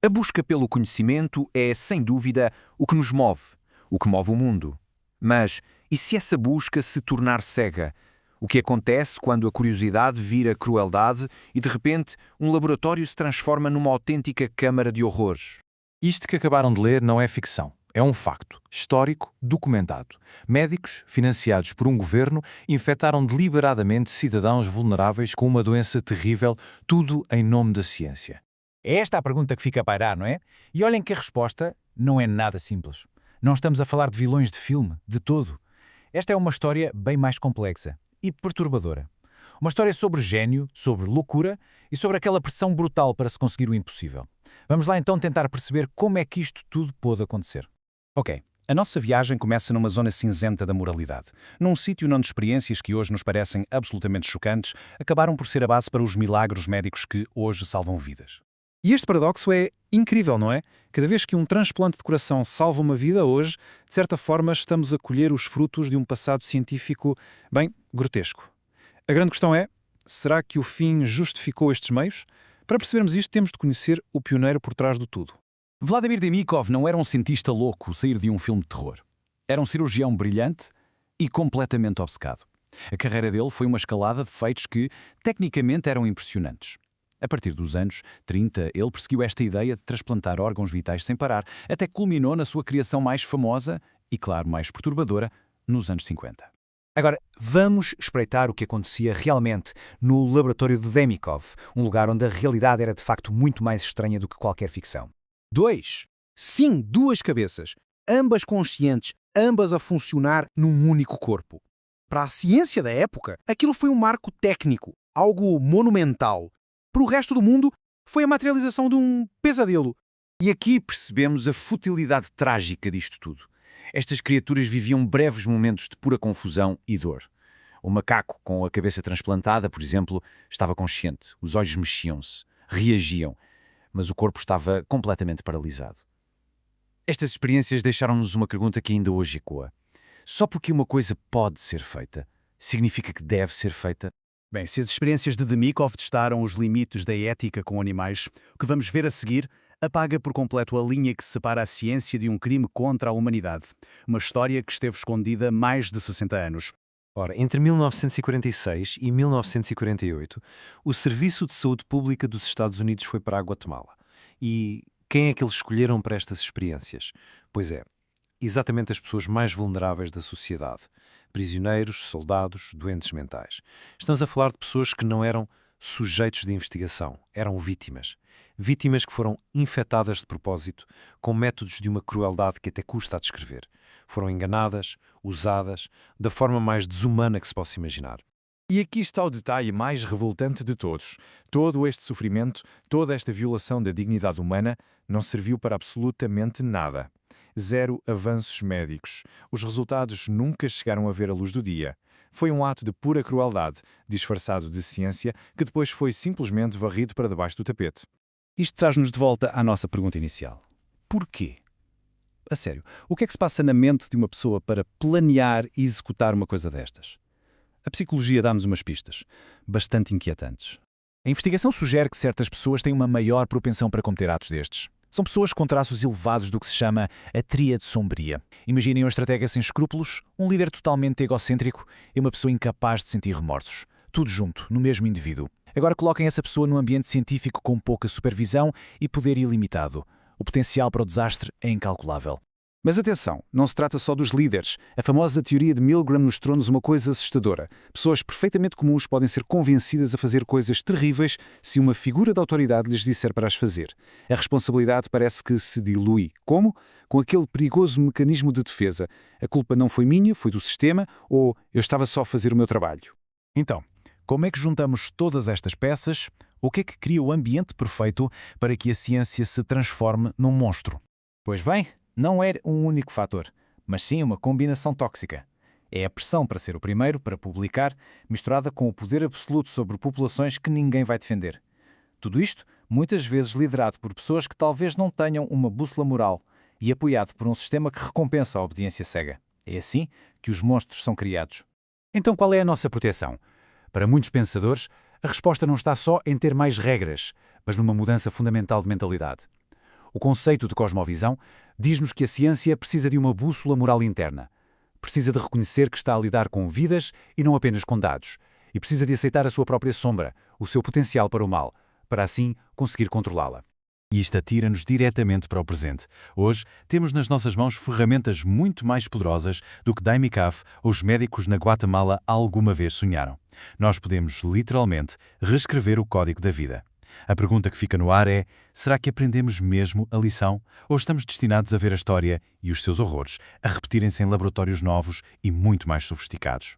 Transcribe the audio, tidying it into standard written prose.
A busca pelo conhecimento é, sem dúvida, o que nos move, o que move o mundo. Mas, e se essa busca se tornar cega? O que acontece quando a curiosidade vira crueldade e, de repente, um laboratório se transforma numa autêntica câmara de horrores? Isto que acabaram de ler não é ficção. É um facto, histórico, documentado. Médicos, financiados por um governo, infectaram deliberadamente cidadãos vulneráveis com uma doença terrível, tudo em nome da ciência. É esta a pergunta que fica a pairar, não é? E olhem que a resposta não é nada simples. Não estamos a falar de vilões de filme, de todo. Esta é uma história bem mais complexa e perturbadora. Uma história sobre gênio, sobre loucura e sobre aquela pressão brutal para se conseguir o impossível. Vamos lá então tentar perceber como é que isto tudo pôde acontecer. Ok, a nossa viagem começa numa zona cinzenta da moralidade, num sítio onde experiências que hoje nos parecem absolutamente chocantes acabaram por ser a base para os milagres médicos que hoje salvam vidas. E este paradoxo é incrível, não é? Cada vez que um transplante de coração salva uma vida hoje, de certa forma estamos a colher os frutos de um passado científico, bem, grotesco. A grande questão é, será que o fim justificou estes meios? Para percebermos isto, temos de conhecer o pioneiro por trás do tudo. Vladimir Demikov não era um cientista louco sair de um filme de terror. Era um cirurgião brilhante e completamente obcecado. A carreira dele foi uma escalada de feitos que, tecnicamente, eram impressionantes. A partir dos anos 30, ele perseguiu esta ideia de transplantar órgãos vitais sem parar, até que culminou na sua criação mais famosa e, claro, mais perturbadora, nos anos 50. Agora, vamos espreitar o que acontecia realmente no laboratório de Demikov, um lugar onde a realidade era de facto muito mais estranha do que qualquer ficção. 2. Sim, duas cabeças, ambas conscientes, ambas a funcionar num único corpo. Para a ciência da época, aquilo foi um marco técnico, algo monumental. Para o resto do mundo, foi a materialização de um pesadelo. E aqui percebemos a futilidade trágica disto tudo. Estas criaturas viviam breves momentos de pura confusão e dor. O macaco com a cabeça transplantada, por exemplo, estava consciente, os olhos mexiam-se, reagiam, mas o corpo estava completamente paralisado. Estas experiências deixaram-nos uma pergunta que ainda hoje ecoa. Só porque uma coisa pode ser feita, significa que deve ser feita? Bem, se as experiências de Demikov testaram os limites da ética com animais, o que vamos ver a seguir apaga por completo a linha que separa a ciência de um crime contra a humanidade. Uma história que esteve escondida há mais de 60 anos. Ora, entre 1946 e 1948, o Serviço de Saúde Pública dos Estados Unidos foi para a Guatemala. E quem é que eles escolheram para estas experiências? Pois é, exatamente as pessoas mais vulneráveis da sociedade. Prisioneiros, soldados, doentes mentais. Estamos a falar de pessoas que não eram sujeitos de investigação, eram vítimas. Vítimas que foram infectadas de propósito, com métodos de uma crueldade que até custa a descrever. Foram enganadas, usadas, da forma mais desumana que se possa imaginar. E aqui está o detalhe mais revoltante de todos. Todo este sofrimento, toda esta violação da dignidade humana não serviu para absolutamente nada. Zero avanços médicos. Os resultados nunca chegaram a ver a luz do dia. Foi um ato de pura crueldade, disfarçado de ciência, que depois foi simplesmente varrido para debaixo do tapete. Isto traz-nos de volta à nossa pergunta inicial. Porquê? A sério, o que é que se passa na mente de uma pessoa para planear e executar uma coisa destas? A psicologia dá-nos umas pistas, bastante inquietantes. A investigação sugere que certas pessoas têm uma maior propensão para cometer atos destes. São pessoas com traços elevados do que se chama a tríade sombria. Imaginem um estratega sem escrúpulos, um líder totalmente egocêntrico e uma pessoa incapaz de sentir remorsos. Tudo junto, no mesmo indivíduo. Agora coloquem essa pessoa num ambiente científico com pouca supervisão e poder ilimitado. O potencial para o desastre é incalculável. Mas atenção, não se trata só dos líderes. A famosa teoria de Milgram mostrou-nos uma coisa assustadora. Pessoas perfeitamente comuns podem ser convencidas a fazer coisas terríveis se uma figura de autoridade lhes disser para as fazer. A responsabilidade parece que se dilui. Como? Com aquele perigoso mecanismo de defesa. A culpa não foi minha, foi do sistema, ou eu estava só a fazer o meu trabalho. Então, como é que juntamos todas estas peças? O que é que cria o ambiente perfeito para que a ciência se transforme num monstro? Pois bem, não é um único fator, mas sim uma combinação tóxica. É a pressão para ser o primeiro, para publicar, misturada com o poder absoluto sobre populações que ninguém vai defender. Tudo isto, muitas vezes liderado por pessoas que talvez não tenham uma bússola moral e apoiado por um sistema que recompensa a obediência cega. É assim que os monstros são criados. Então qual é a nossa proteção? Para muitos pensadores, a resposta não está só em ter mais regras, mas numa mudança fundamental de mentalidade. O conceito de cosmovisão diz-nos que a ciência precisa de uma bússola moral interna. Precisa de reconhecer que está a lidar com vidas e não apenas com dados. E precisa de aceitar a sua própria sombra, o seu potencial para o mal, para assim conseguir controlá-la. E isto atira-nos diretamente para o presente. Hoje, temos nas nossas mãos ferramentas muito mais poderosas do que Daimi Kaf ou os médicos na Guatemala alguma vez sonharam. Nós podemos, literalmente, reescrever o código da vida. A pergunta que fica no ar é: será que aprendemos mesmo a lição? Ou estamos destinados a ver a história e os seus horrores a repetirem-se em laboratórios novos e muito mais sofisticados?